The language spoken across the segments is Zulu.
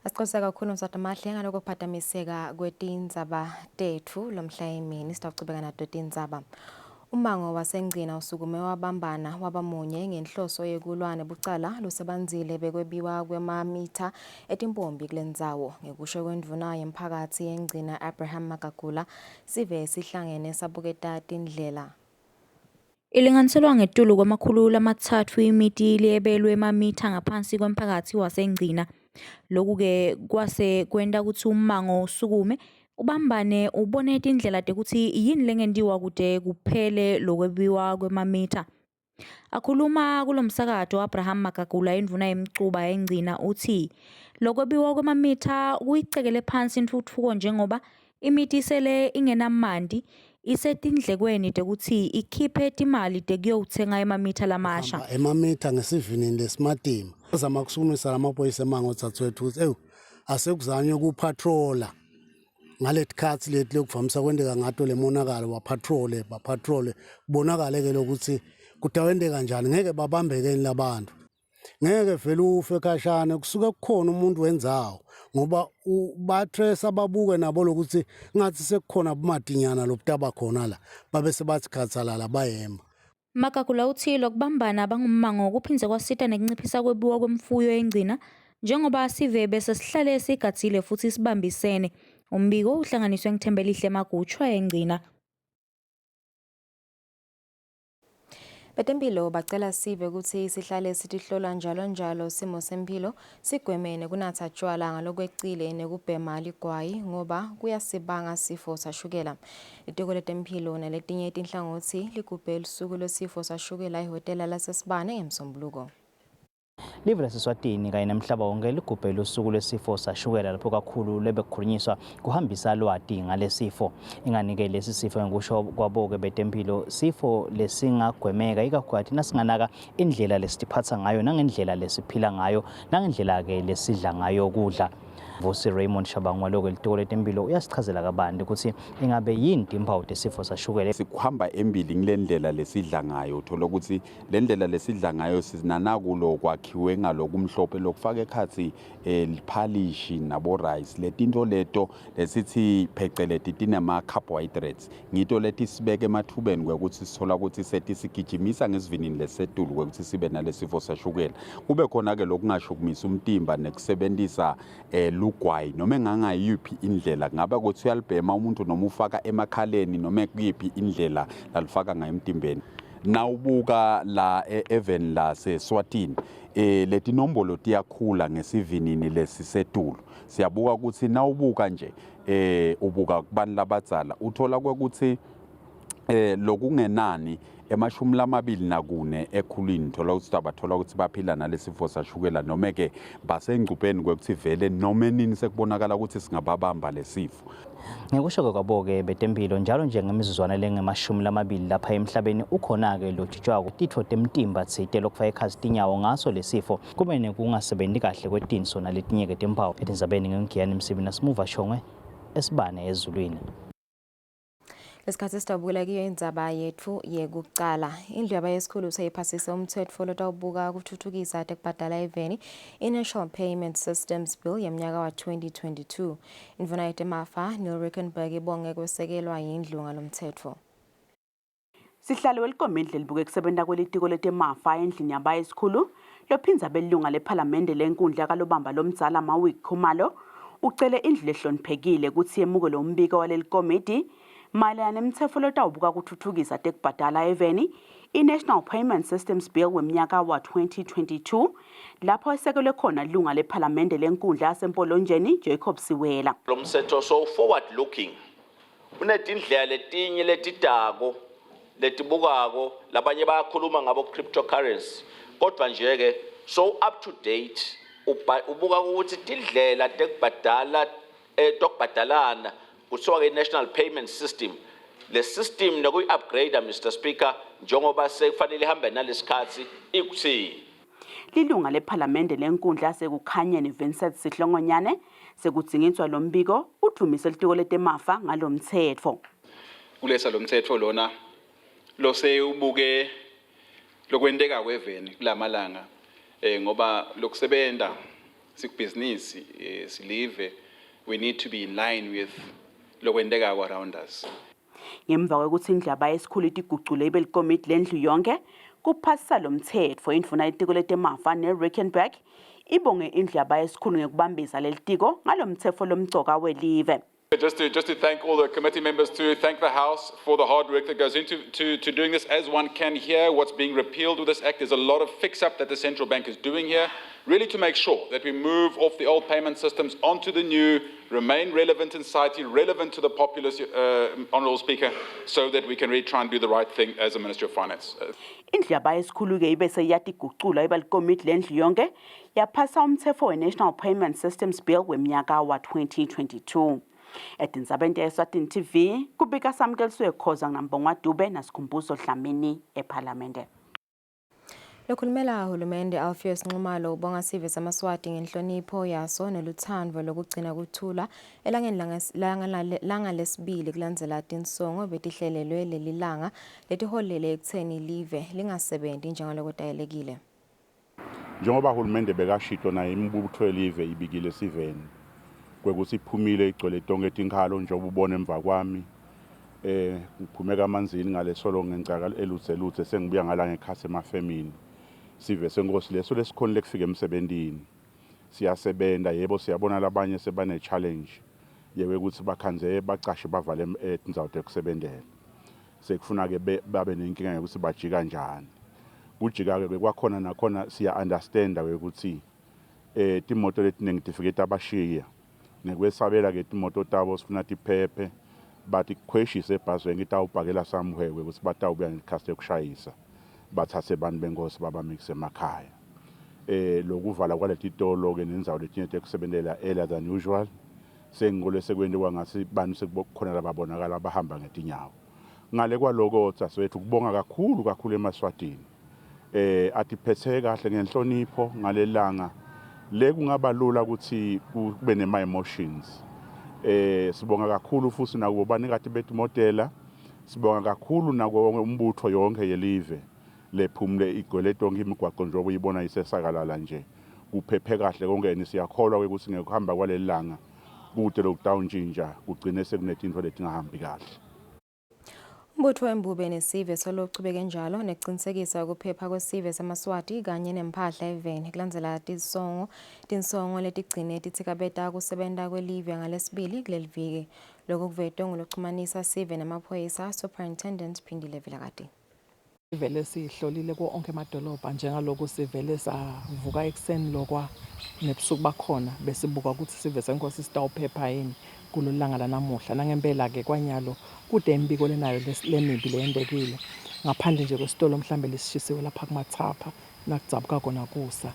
Asixolisa kakhulu Mswati Mahle ngaloko kuphazamiseka kwetindzaba tethu lomhla emini sitawuchubeka nato tindzaba. Umango wasengcina usukume wabambana wabamunye ngenhloso yekulwa nebucala lusebanzile bekwebiwa kwemamitha etimpombi kulendzawo ngekusho kwendvuna yemphakatsi yengcina Abraham Magagula sive sihlangene sabuketa tindlela. Ilinganiselwa ngetulu kwamakhulu lamathathu imiti lebelwe emamitha ngaphansi kwemphakathi wasengcina. Lokhu-ke kwase kwenta ukuthi umango usukume ubambane ubone indlela tekuthi yini lengentiwa kude kuphele lokwebiwa kwemamitha. Akhuluma kulomsakato Abraham Magagula indvuna yemcuba engcina uthi lokwebiwa kwemamitha kuyicekele phansi intuthuko njengoba imiti sele ingenamanti isetindlekweni tekuthi ikhiphe timali tekuyotsenga emamitha lamasha. Emamitha ngesivinini lesimatima uzama kusukumisa lamaphoyisa emango tsatsethu ukuthi asekuzanywe kupatrola ngaletikhathi leti lekuvamisa kwendeka ngato lemonakalo bapatrole kubonakale ke lokuthi kutawendeka kanjani ngeke babambekeni labantu ngeke vele ufe kashane kusuke kukhona umuntu wenzawo ngoba batresa babuke nabo lokuthi ngathi sekukhona bumadinyana lobutaba khona la babe sebathi khathalala bayema. Magagula uthi lokubambana bangummango kuphinze kwasita nekunciphisa kwebiwa kwemfuyo engcina njengoba sive bese sihlale sigatsile futhi sibambisene. Umbiko uhlanganiswe ngithembelihle Magutshwa engcina. Betempilo bacela sive ukuthi sihlale sitihlola njalo simo sempilo sigwemene kunatha tshwala ngalokwecile nekubhema ligwayi ngoba kuyasibanga sifo sashukela. Itiko letempilo naletinye tinhlangothi ligubhe lusuku lwesifo sashukela ehhotela lasesibane eMsombuluko. Live laseSwatini kanye nemhlaba wonke ligubhe usuku lwesifo sashukela lapho kakhulu lebekukhulunyiswa kuhambisa lwati ngalesifo. Inganike lesi sifo ngikusho kwaboke betempilo sifo lesingagwemeka ikakhulukazi nasinganaka indlela lesiphatha ngayo nangendlela lesiphila ngayo nangendlela ke lesidla ngayo ukudla. Vusi Raymond Shabangwa lokho litiko letempilo uyasichazela kabanti ukuthi ingabe yini timpawu tesifo sashukela. Sikuhamba embili ngilendlela lesidla ngayo uthola ukuthi lendlela lesidla ngayo sinanakulo kwakhiwe ngalokumhlophe lokufaka ekhathi liphalishi nabo rice letinto leto lesithi pheceleti tinama carbohydrates ngito leti sibeke emathubeni ukuthi sithola ukuthi sethi sigijimisa ngesivinini lesetulu ukuthi sibe nalesifo sashukela. Kube khona ke lokungashukumisa umtimba nekusebenzisa ugwayi noma engangayiphi indlela ngaba kuthi uyalibhema umuntu noma ufaka emakhaleni noma kuyiphi indlela lalifaka ngayo emtimbeni. Nawubuka la even la seSwatini leti nombolo tiyakhula ngesivinini lesisetulu. Siyabuka ukuthi nawubuka nje ubuka kubantu labadzala uthola ukuthi lokungenani emashumi lamabili nakune ekhulwini thola ukuthi abathola ukuthi baphila nalesifo sashukela noma ke basengcupheni kwekuthi vele noma nini sekubonakala ukuthi singababamba lesifo. Ngekusho kwaboke betempilo njalo njengemizuzwana lengemashumi lamabili lapha emhlabeni ukhona ke lojitshwa kutitho temtimba tsite lokufaka ekhazi tinyawo ngaso lesifo kumene kungasebenzi kahle kwetinso naletinye ke timpawu etindzabeni ngengiyani Msibi naSimuva Shongwe esibane ezulwini. Lesikhathi sitawubukela kiyo indzaba yethu yekucala. Indlu yabayesikhulu seyiphasise umthetho lotawubuka kuthuthukisa tekubhadala eveni i-National Payment Systems Bill yemnyaka wa 2022. Indvuna yetemafa Neil Rickenberg ibonge kwesekelwa yindlu ngalomthetho. Sihlalo welikomendle libuke kusebenta kwelitiko letemafa endlini yabayesikhulu lophindza belunga lephalamende lenkundla kalobamba lomdzala Mawik Khumalo ucele indlu ehloniphekile ukuthi yemukele umbiko waleli komiti mayelana nemtsetfo lotawubuka kuthuthukisa tekubhadala eveni i-National Payment Systems Bill wemnyaka wa 2022 lapho esekelwe khona lunga lephalamende lenkundla yasempolonjeni Jacob Siwela. Lo mtsetfo so forward looking unetindlela letinye letidako letibukako labanye bayakhuluma ngabo cryptocurrency kodwa nje ke so up to date ubuka ukuthi tindlela tekubhadala tokubhadalana kuthiwa i-National Payment System le system nokuyi-upgrade Mr Speaker njengoba sekufanele ihambe nalesikhathi ikuthi lilunga lephalamende lenkundla sekukhanyeni Vincent Sihlongonyane sekudzingiswa lo mbiko udlumise litiko letemafa ngalomthetho. Kulesa lo mthetho lona lose ubuke lokwenteka kweveni kulamalanga ngoba lokusebenta sikubhizinisi silive, we need to be in line with lokwendeka around us. Ngemva kokuthi indlaba yesikhulu igucule ibe likomiti lendlu yonke kuphasisa lo mthetho indvuna yetiko letemafa neRickenback ibonge indlaba yesikhulu ngekubambisa leli tiko ngalomthetho lomgcoka welive. Just to thank all the committee members, to thank the House for the hard work that goes into doing this. As one can hear what's being repealed with this act, there's a lot of fix-up that the central bank is doing here, really to make sure that we move off the old payment systems onto the new, remain relevant in society, relevant to the populace, Honourable Speaker, so that we can really try and do the right thing as a Ministry of Finance. Indlaba yesikhulu ke ibese yatigucula iba likomiti lendlu yonke yaphasa umthetho we-National Payment Systems Bill weminyaka wa 2022. Etindzabeni eSwatini TV kubika samkeliswe Khoza ngambongwa Dube nasikhumbuzo Dlamini eParliamente. Lokhulumela uhulumende Alpheus Nxumalo ubonga sive samaSwati ngenhlonipho yaso neluthando lokugcina kuthula elangeni langa lesibili kulandzela tinsongo betihlelelwe leli langa letiholele ekutheni live lingasebenzi njengalokudayelekile. Njengoba uhulumende bekashito naye imibutho yelive ibikile siveni kwekuthi iphumile igcwele tonke tinkhalo njengoba ubona emva kwami kuphumeka amanzini ngalesolo ngencaka elutse sengibuya ngalanga ekhasi emafemini sive senkosi leso lesikhonile kufika emsebentini siyasebenta yebo siyabona labanye sebane challenge yewe ukuthi bakhanze bacashe bavale etindzawo tekusebentela sekufuna ke babe nenkinga ukuthi bajika kanjani kujika ke kwakhona nakhona siya understanda ukuthi timoto letiningi tifike abashiya nekwesabela ke timoto tabo sifuna tiphephe bathi kweshise ebhasweni itawubhakela samhwewe ukuthi batawubuya ngekhasi yokushayisa bathathe abantu benkosi babamikise emakhaya lokuvala kwaleti tolo ke nendzawo letinye tekusebentela earlier than usual sengikole sekwenziwa ngasi bantu sekukhona lababonakala abahamba ngetinyawo ngale kwaloko tsaswethu kubonga kakhulu eMaswatini atiphethe kahle ngenhlonipho ngalelanga lekungaba lula ukuthi kube nema emotions sibonga kakhulu futhi nakubo banikati betimotela sibonga kakhulu nako umbutho yonke yelive lephumule igcwele tonke imigwaqo njengoba uyibona isesakalala nje kuphephe kahle konke siyakholwa ukuthi ngekuhamba kwalelanga kude lokudawuntshintsha kugcine sekunetinto letingahambi kahle. Umbutho wembube nesive solochubeke njalo nekuqinisekisa ukuphepha kwesive samaSwati kanye nempahla eveni kulandzela tinsongo letigcine titsikabeta kusebenta kwelive ngalesibili kuleli viki lokho kuvetwe nguloxhumanisa sive namaphoyisa Superintendent Phindile Vilakati. Sivele sihlolile ku onke emadolobha njengaloku sivele savuka ekseni lokwa nebusuku bakhona besibuka ukuthi sive senkosi sitawuphepha yini kulolanga lanamuhla nangempela ke kwanyalo kude imbiko lenayo lemibi leyendekile ngaphandle nje kwesitolo mhlambe lesishisiwe lapha kumathapha nakudzabuka kona kusa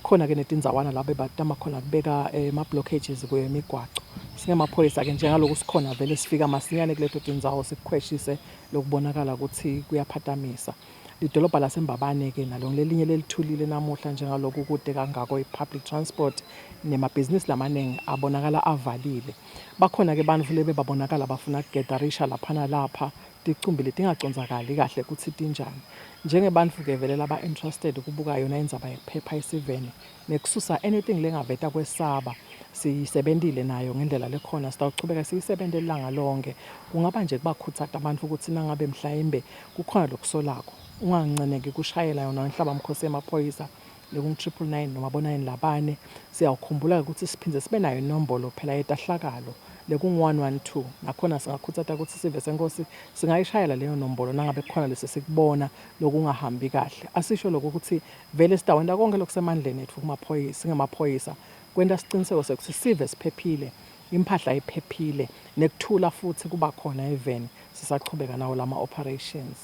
khona ke netindzawana lapho batama khona kubeka ama blockages kwemigwaqo singemaphoyisa ke njengaloku sikhona vele sifika masinyane kuleto tindzawo sikukhweshise lokubonakala ukuthi kuyaphatamisa lidolobha laseMbabane ke nalo lelinye lelithulile namuhla njengaloku kude kangako ipublic transport nemabhizinisi lamanengi abonakala avalile bakhona ke bantu lebe babonakala bafuna ukugetarisha lapha nalapha ticumbi letingaconzakali kahle ukuthi tinjani njengebantu ke vele laba interested ukubuka yona indzaba yephepha esiveni nekususa anything lengaveta kwesaba siyisebentile nayo ngendlela lekhona sitawuchubeka siyisebentele ilanga lonke kungaba nje kubakhuthaza abantu ukuthi nangabe mhlawumbe kukhona lokusolako unganceneki kushayela yona inhlaba mkhosi emaphoyisa leku 999 noma bona labane siyawukhumbula ukuthi siphindze sibe nayo inombolo phela yetahlakalo leku 112 nakhona singakhuthaza ukuthi sive senkosi singayishayela leyo nombolo nangabe khona lesi sikubona lokungahambi kahle asisho lokho ukuthi vele sitawenda konke lokusemandleni ethu kumaphoyisa singemaphoyisa kwenda siciniseko sokuthi sive siphephile impahla iphephile nekuthula futhi kuba khona eveni sisaqhubeka nawo lama operations.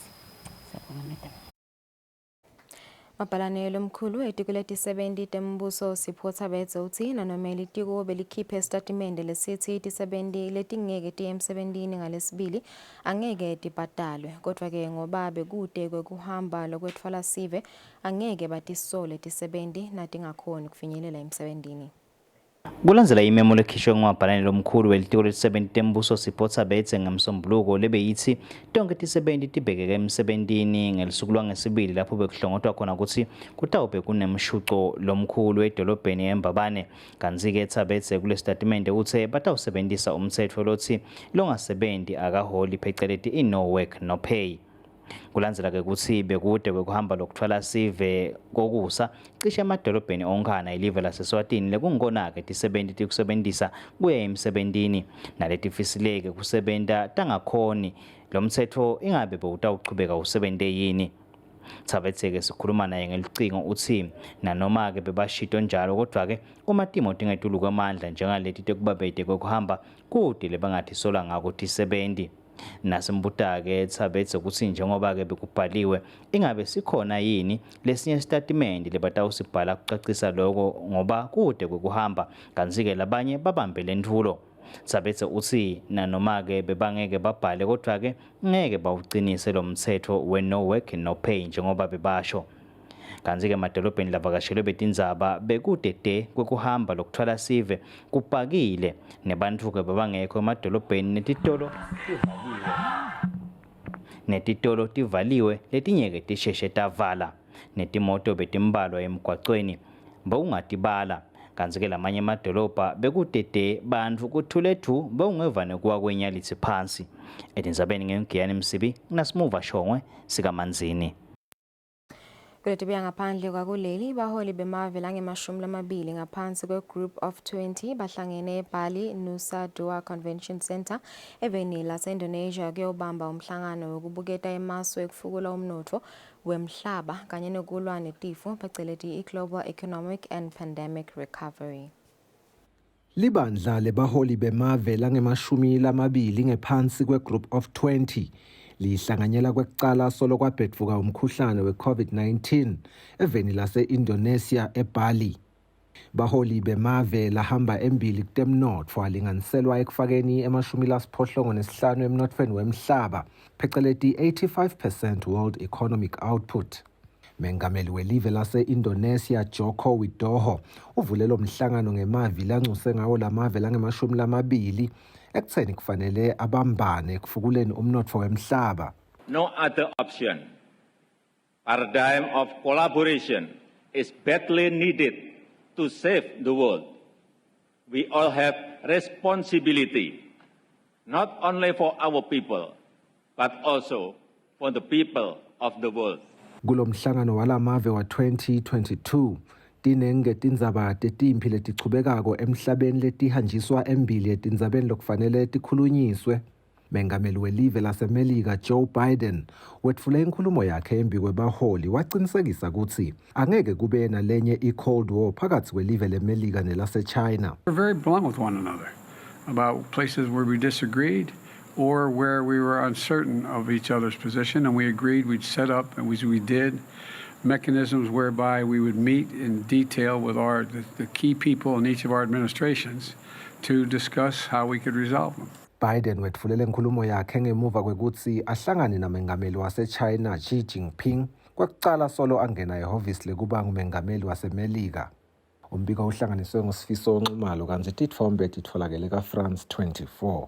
Mabhalanelo omkhulu etiko leti-70 tembuso Sipho Thabethe uthi nanomele itiko belikhiphe statimende lesithi ti-70 letingeke tiye emsebentini ngalesibili angeke tibhadalwe kodwa ke ngoba bekude kwekuhamba lokwetfwala sive angeke batisole ti-70 natingakhoni kufinyelela emsebentini. Kulandzela imemo lekhishwe ngumabhalane lomkhulu welitiko letisebenti tembuso Sipho Thabethe ngemsombuluko lebeyithi tonke tisebenti tibhekeke emsebentini ngelisuku lwangesibili lapho bekuhlongotwa khona ukuthi kutawube kunemshuco lomkhulu edolobheni eMbabane. Kanzi-ke Thabethe kulesitatimende uthe batawusebentisa umtsetfo lothi longasebenzi akaholi pheceleti i-no work no pay. Kulandzela-ke ukuthi bekude kwekuhamba lokuthwala sive kokusa cishe emadolobheni onkhana ilive laseSwatini lekungikona-ke tisebenti tikusebentisa kuya emsebentini naletifisileke kusebenta tangakhoni lo mtsetfo ingabe bewutawuchubeka usebente yini. Thabethe-ke sikhuluma naye ngelicingo uthi nanoma-ke bebashito njalo kodwa-ke uma timo tingetulu kwemandla njengaleti tekubabete kwekuhamba kude lebangathi sola ngako tisebenti. Nasimbuta-ke Thabethe ukuthi njengoba-ke bekubhaliwe ingabe sikhona yini lesinye isitatimende lebatawusibhala kucacisa lokho ngoba kude kwekuhamba kanzi-ke labanye babambe lentfulo. Thabethe uthi nanoma-ke bebangeke babhale kodwa-ke ngeke bawucinise lo mtsetfo we-no work no pay njengoba bebasho. Kanzi-ke emadolobheni lavakashelwe betindzaba bekude kwekuhamba lokuthwala sive kupakile nebantfu-ke babangekho emadolobheni netitolo tivaliwe letinyeke tisheshe tavala netimoto betimbalwa emgwacweni bewungatibala. Kanzi-ke lamanye emadolobha bekude bantfu kuthule thu bewungevane kuwa kwenyalitsi phansi. Etindzabeni ngeMgiyani Msibi Nasimuva Shongwe sikaManzini. Kuleti buya ngaphandle kwakuleli baholi bemave lange-20 ngaphansi kwe-Group of 20 bahlangene eBali Nusa Dua Convention Center eveni lase-Indonesia kuyobamba umhlangano wokubuketa emasu ekufukula umnotfo wemhlaba kanye nokulwa netifo pheceleti i-Global Economic and Pandemic Recovery. Libandla lebaholi bemave lange-20 ngephansi kwe-Group of 20 lihlanganyela kwekucala solo kwabhedvuka umkhuhlane we-COVID-19 eveni lase-Indonesia eBali. Baholi bemave lahamba embili kutemnotfo alinganiselwa ekufakeni 85% emnotfweni wemhlaba pheceleti 85% World Economic Output. Mengameli welive lase-Indonesia Joko Widodo uvule lo mhlangano ngemavi lancuse ngawo lamave lange-20 ekutheni kufanele abambane ekufukuleni umnotfo wemhlaba. No other option. Paradigm of collaboration is badly needed to save the world. We all have responsibility, not only for our people, but also for the people of the world. Kulo mhlangano walamave wa 2022 tinenge tindzaba tetimpi letichubekako emhlabeni letihanjiswa embili etindzabeni lokufanele tikhulunyiswe. Mengameli welive laseMelika Joe Biden wetfule inkhulumo yakhe embi kwebaholi wacinisekisa kutsi angeke kube nalenye i-Cold War phakathi kwelive leMelika nelase-China. We're very blunt with one another about places where we disagreed or where we were uncertain of each other's position, and we agreed we'd set up, and we did, mechanisms whereby we would meet in detail with the key people in each of our administrations to discuss how we could resolve them. Biden wetfulele inkhulumo yakhe ngemuva kwekutsi ahlangane namengameli wase-China Xi Jinping kwekucala solo angena ehhovisi lekuba ngumengameli waseMelika. Umbiko uhlanganiswe nguSifiso Nxumalo kanti titfombe titfolakele kaFrance 24.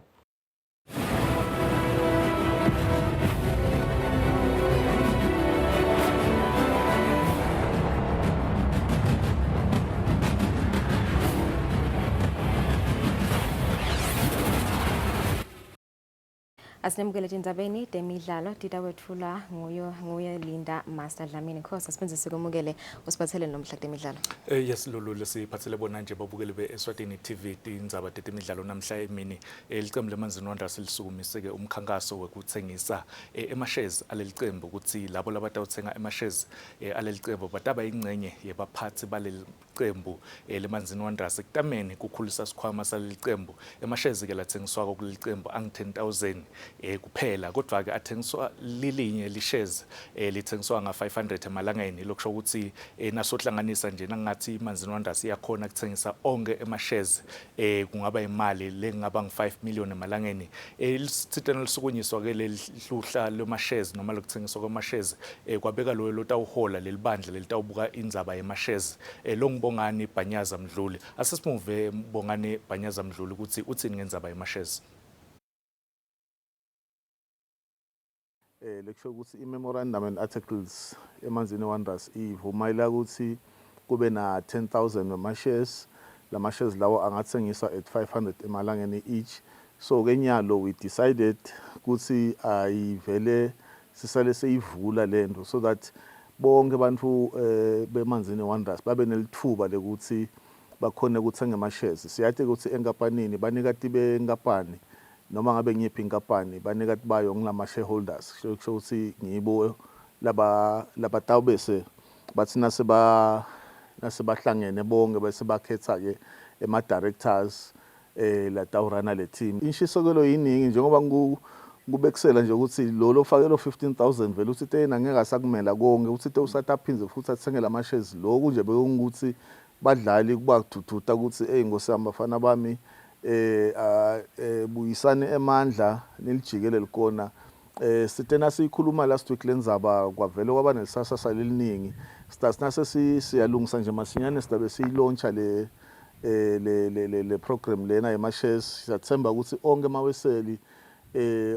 Asinemukele tindzabeni temidlalo titawetfula nguye Linda Master Dlamini. Khosi asiphenze sikumukele usiphathele nomhla temidlalo. Yes Lulu lesiphathele bona nje babukeli beEswatini TV tindzaba temidlalo namhla emini licembu leManzini Wanderers lisukumise-ke umkhankaso wekutsengisa emashares alelicembu ukuthi labo labatawuthenga emashares alelicembu bataba ingcenye yebaphathi balelicembu leManzini Wanderers ekutameni kukhulisa sikhwama salelicembu emashares ke lathengiswa kulelicembu angu 10,000 kuphela, kodwa ke athengiswa lilinye lishares lithengiswa nga-500 emalangeni, lokusho ukuthi nasohlanganisa nje nangathi iManzini Wonders iyakhona ukuthengisa onke ama-shares kungaba imali lengaba ngu-5 million emalangeni. Isithintana lisukunyiswa ke leli hluhla lama-shares noma lokuthengiswa kwama-shares kwabeka lo lotawuhola leli bandla lelitawubuka indzaba yama-shares lo ngibongani Bhanyaza Mdluli. Asesimuve Bongani Bhanyaza Mdluli ukuthi uthini ngendzaba yama-shares. Lekusho ukuthi i-memorandum and articles eManzini Wonders ivumayela ukuthi kube na 10,000 wama-shares. Lama-shares lawo angathengiswa at 500 emalangeni each. So kenyalo we decided ukuthi ayivele sisale seyivula lento so that bonke abantu beManzini Wonders babe nelithuba lekuthi bakhona ukuthenga ama-shares. Siyathi ukuthi enkampanini banikati benkampani noma ngabe ngiyiphi inkampani banikati bayo ngilama shareholders kusho ukuthi ngibo laba tawubese bathi nasebahlangene bonke bese bakhetha ke ema directors la tawurana le team. Inshisekelo yiningi njengoba kubekisela nje ukuthi lo fakelo 15,000 vele uthi tena ngeke asakumela konke uthi usatha aphinze futhi athenge lama shares lokhu nje bekungukuthi badlali kuba kudududa ukuthi ngosihamba bafana bami buyisane emandla nilijikele likona. Sitena sikhuluma last week lenzaba kwavele kwaba nelisasa saleliningi stasina siyalungisa nje masinyane sidabe siyilauncha le program lena yema-shares. Siyathemba ukuthi onke maweseli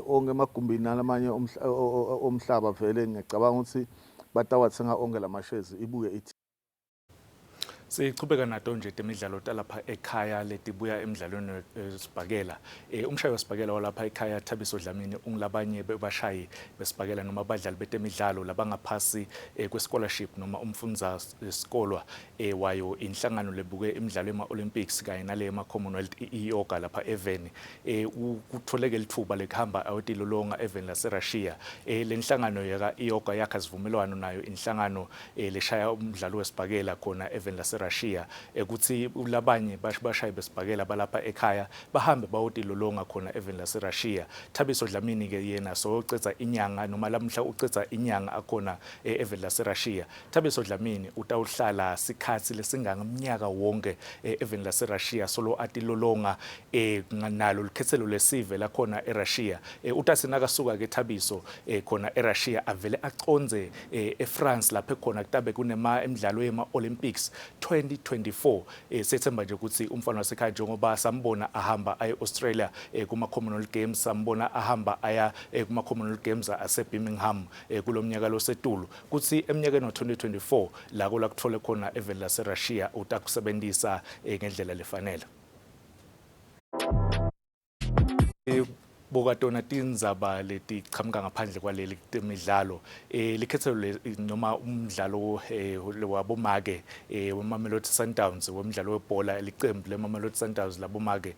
onke emagumbini nalamanye omhlaba vele ngicabanga ukuthi batawathenga onke lama-shares ibuye ithi. Sichubeka nato nje temidlalo talapha ekhaya letibuya emidlalweni wesibhakela. Umshayi wesibhakela walapha ekhaya Thabiso Dlamini ungilabanye bebashayi besibhakela noma abadlali betemidlalo labangaphasi kwe-scholarship noma umfundza esikolwa wayo inhlangano lebuke imidlalo ema-Olympics kanye nale ema-Commonwealth iyoga lapha eVeni. Kutholeke lithuba lekuhamba ayotilolonga eVeni laseRussia. Le nhlangano iyoga yakha sivumelwano nayo inhlangano leshaya umdlalo wesibhakela khona eVeni laseRussia ukuthi labanye bashayi besibhakela balapha ekhaya bahambe bayotilolonga khona eVeni laseRussia. Thabiso Dlamini ke yena socetha inyanga noma lamhla ucetha inyanga akhona eVeni laseRussia. Thabiso Dlamini utawuhlala sikhathi lesingangaminyaka wonke eVeni laseRussia solo atilolonga nalo likhethelo lesive lakhona eRussia. Utathi nakasuka ke Thabiso khona eRussia avele aconze eFrance lapha khona kutabe kunema emidlalo yema-Olympics 2024. Sethemba nje ukuthi umfana wasekhaya njengoba sambona ahamba aya eAustralia kuma-Commonwealth Games, sambona ahamba aya kuma-Commonwealth Games ase-Birmingham kulomnyaka losetulu, kuthi eminyakeni wa-2024 lako la kuthole khona eVeni laseRussia utakusebenzisa ngendlela lefanele. Bokatona tindzaba letichamuka ngaphandle kwaleli temidlalo likhethelo noma umdlalo wabomake weMamelodi Sundowns wemidlalo webhola licembu leMamelodi Sundowns labomake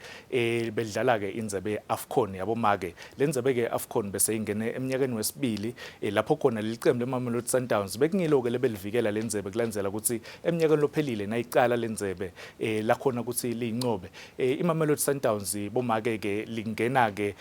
bedlala ke indzabe yeAFCON yabomake. Lendzabe ke yeAFCON bese ingene eminyakeni wesibili lapho khona lelicembu leMamelodi Sundowns bekungilo ke lebelivikela lendzabe kulandzela ukuthi eminyakeni lophelile nayiqala lendzabe lakhona ukuthi liyinqobe. iMamelodi Sundowns bomake ke lingena ke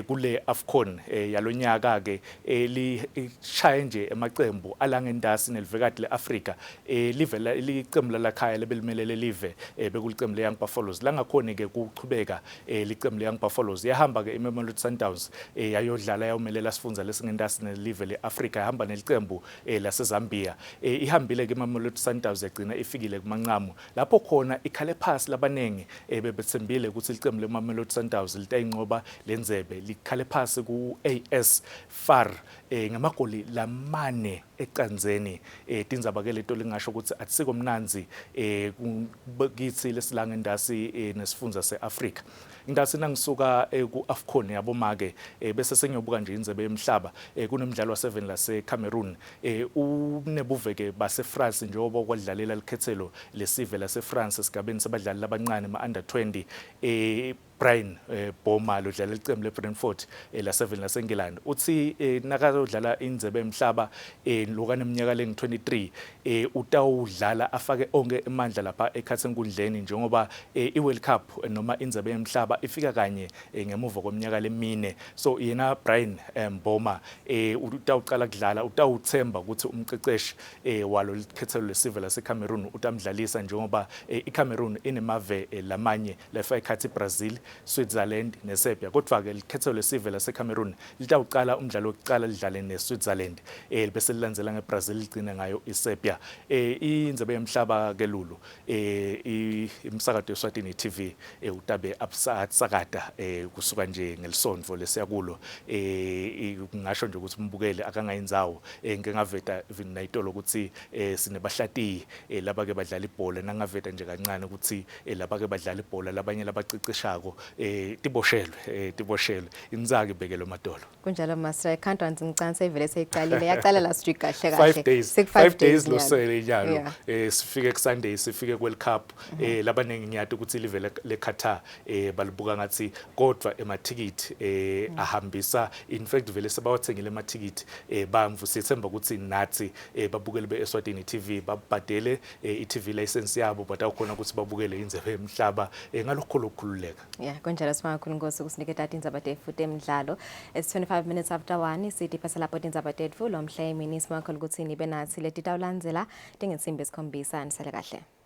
kule AFCON yalonyaka ke lishaye nje emacembu alangendasi nelivekati leAfrika livela licembu lakhaya lebelimelele live bekulicembu leYoung Buffaloes langakhona ke kuchubeka licembu leYoung Buffaloes yahamba ke iMamelodi Sundowns yayodlala yawumelela sifundza lesingendasi nelive leAfrika yahamba nelicembu laseZambia ihambile ke iMamelodi Sundowns yagcina ifikile kumanqamu lapho khona ikhale phasi labanengi bebethembile ukuthi licembu leMamelodi Sundowns litayinqoba lenze likhale phasi ku-AS FAR ngamagoli lamane ecanzeni. Tindzaba ke leto lingasho ukuthi atisiko mnanzi kithi lesilangendasi nesifundza seAfrika. Ngase nangisuka ku-AFCON yabomake bese sengiyobuka nje indzabe yemhlaba kunemidlalo waseVeni laseCameroon unebuveke baseFrance njengoba kwadlalela likhethelo lesive laseFrance esigabeni sabadlali labancane ma-under 20 Brian Boma lodlala licembu leBrentford laseVeni laseNgilandi uthi nakadlala indzabe yemhlaba lokane eminyaka lengu-23 utawudlala afake onke emandla lapha ekhatsenkundleni njengoba iWorld Cup noma indzabe yemhlaba indaba ifika kanye ngemuva kweminyaka lemine. So yena Brian Mboma utawuqala kudlala utawuthemba ukuthi umqeqeshi walo likhethelo lesive laseCameroon utamdlalisa njengoba iCameroon inemave lamanye lefaka ikhathi Brazil, Switzerland neSerbia. Kodwa ke likhethelo lesive laseCameroon litawuqala umdlalo wokuqala lidlale neSwitzerland bese lilandzela ngeBrazil ligcine ngayo iSerbia. Indzabe yemhlaba ke Lulu imsakato yeSwatini TV utabe absakata kusuka nje ngelisonto lesiyakulo ngisho nje ukuthi umbukele akangayinzawo ngeke ngaveta nayitolo ukuthi sinebahlati laba ke badlala ibhola nangaveta nje kancane ukuthi laba ke badlala ibhola labanye labacicishako tiboshelwe inzaka ibekelo madolo kunjalo Master Khanto ngicane sevele seyiqalile yaqala last week kahle kahle 5 days lo sele njalo sifike ku Sunday sifike ku World Cup labaningi ngiyathi ukuthi live le Qatar balibuka ngathi kodwa emathikiti ahambisa in fact vele sebawathengile emathikiti bamvusithemba ukuthi nathi babukele beEswatini TV babhadele iTV license yabo but awukhona ukuthi babukele indzabe yemhlaba ngalokho lokukhululeka kunjalo simakhulu Nkosi kusinike tata indzaba futhi emidlalo. It's 25 minutes after 1 sithi phasa lapho indzaba tetfu lo mhla emini simakhulu ukuthi nibe nathi leti tawulandzela tingensimbi esikhombisa nisale kahle.